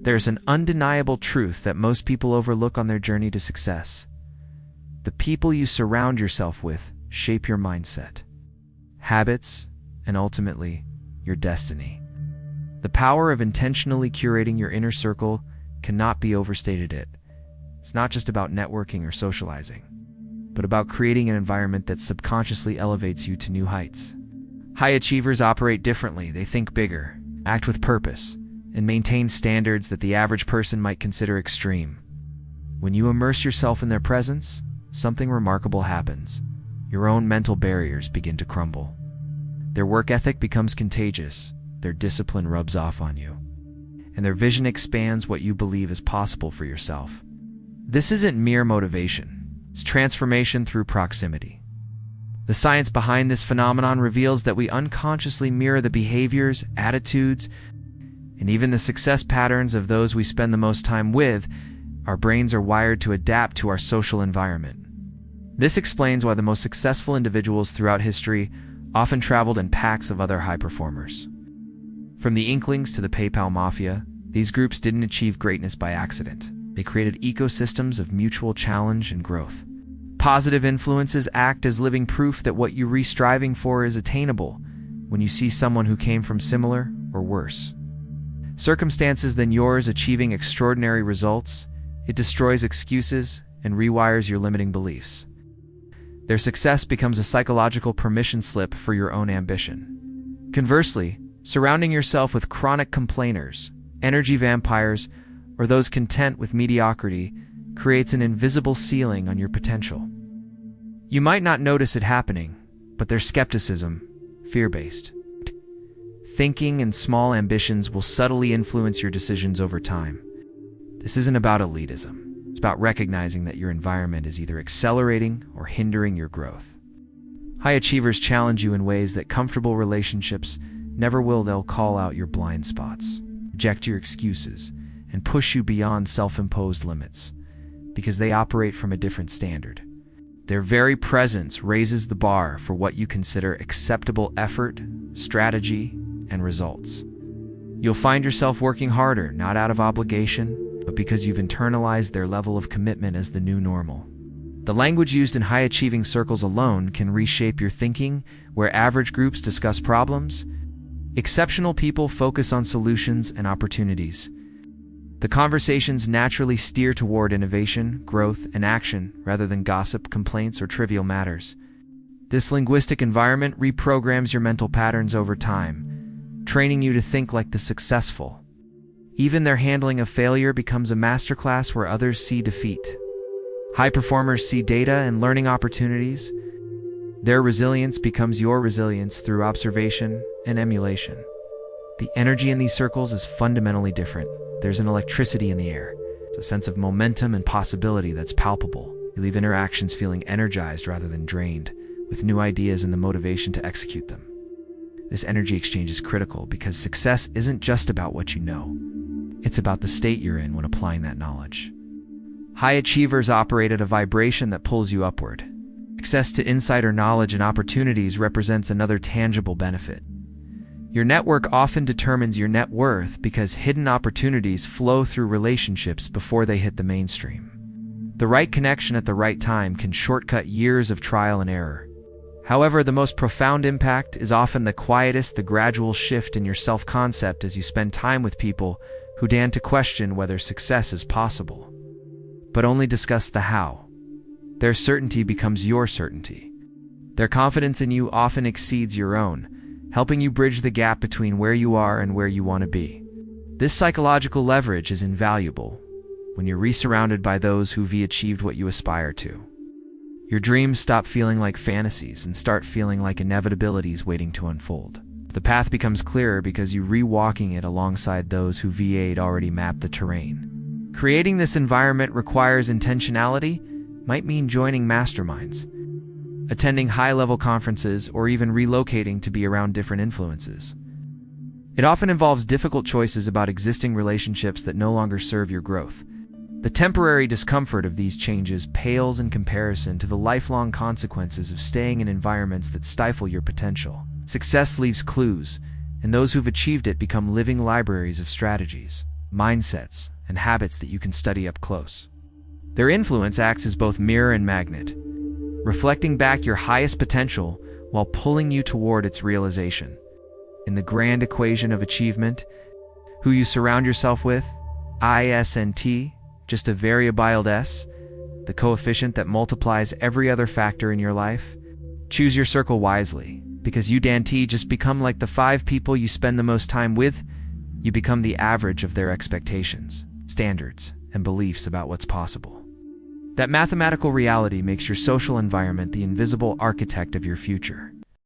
There's an undeniable truth that most people overlook on their journey to success. The people you surround yourself with shape your mindset, habits, and ultimately, your destiny. The power of intentionally curating your inner circle cannot be overstated. It's not just about networking or socializing, but about creating an environment that subconsciously elevates you to new heights. High achievers operate differently. They think bigger, act with purpose, and maintain standards that the average person might consider extreme. When you immerse yourself in their presence, something remarkable happens. Your own mental barriers begin to crumble. Their work ethic becomes contagious, their discipline rubs off on you, and their vision expands what you believe is possible for yourself. This isn't mere motivation, it's transformation through proximity. The science behind this phenomenon reveals that we unconsciously mirror the behaviors, attitudes, and even the success patterns of those we spend the most time with. Our brains are wired to adapt to our social environment. This explains why the most successful individuals throughout history often traveled in packs of other high performers. From the Inklings to the PayPal Mafia, these groups didn't achieve greatness by accident. They created ecosystems of mutual challenge and growth. Positive influences act as living proof that what you're striving for is attainable when you see someone who came from similar or worse circumstances than yours achieving extraordinary results. It destroys excuses and rewires your limiting beliefs. Their success becomes a psychological permission slip for your own ambition. Conversely, surrounding yourself with chronic complainers, energy vampires, or those content with mediocrity creates an invisible ceiling on your potential. You might not notice it happening, but their skepticism, fear-based thinking, and small ambitions will subtly influence your decisions over time. This isn't about elitism. It's about recognizing that your environment is either accelerating or hindering your growth. High achievers challenge you in ways that comfortable relationships never will. They'll call out your blind spots, reject your excuses, and push you beyond self-imposed limits, because they operate from a different standard. Their very presence raises the bar for what you consider acceptable effort, strategy, and results. You'll find yourself working harder, not out of obligation, but because you've internalized their level of commitment as the new normal. The language used in high-achieving circles alone can reshape your thinking. Where average groups discuss problems, exceptional people focus on solutions and opportunities. The conversations naturally steer toward innovation, growth, and action rather than gossip, complaints, or trivial matters. This linguistic environment reprograms your mental patterns over time, training you to think like the successful. Even their handling of failure becomes a masterclass where others see defeat. High performers see data and learning opportunities. Their resilience becomes your resilience through observation and emulation. The energy in these circles is fundamentally different. There's an electricity in the air. It's a sense of momentum and possibility that's palpable. You leave interactions feeling energized rather than drained, with new ideas and the motivation to execute them. This energy exchange is critical because success isn't just about what you know. It's about the state you're in when applying that knowledge. High achievers operate at a vibration that pulls you upward. Access to insider knowledge and opportunities represents another tangible benefit. Your network often determines your net worth because hidden opportunities flow through relationships before they hit the mainstream. The right connection at the right time can shortcut years of trial and error. However, the most profound impact is often the quietest, the gradual shift in your self-concept as you spend time with people who dare to question whether success is possible, but only discuss the how. Their certainty becomes your certainty. Their confidence in you often exceeds your own, helping you bridge the gap between where you are and where you want to be. This psychological leverage is invaluable when you're surrounded by those who've achieved what you aspire to. Your dreams stop feeling like fantasies and start feeling like inevitabilities waiting to unfold. The path becomes clearer because you're re-walking it alongside those who already mapped the terrain. Creating this environment requires intentionality. Might mean joining masterminds, attending high-level conferences, or even relocating to be around different influences. It often involves difficult choices about existing relationships that no longer serve your growth. The temporary discomfort of these changes pales in comparison to the lifelong consequences of staying in environments that stifle your potential. Success leaves clues, and those who've achieved it become living libraries of strategies. mindsets, and habits that you can study up close. Their influence acts as both mirror and magnet, reflecting back your highest potential while pulling you toward its realization. In the grand equation of achievement, who you surround yourself with, ISNT, just a variable S, the coefficient that multiplies every other factor in your life. Choose your circle wisely, because you DANT just become like the 5 people you spend the most time with. You become the average of their expectations, standards, and beliefs about what's possible. That mathematical reality makes your social environment the invisible architect of your future.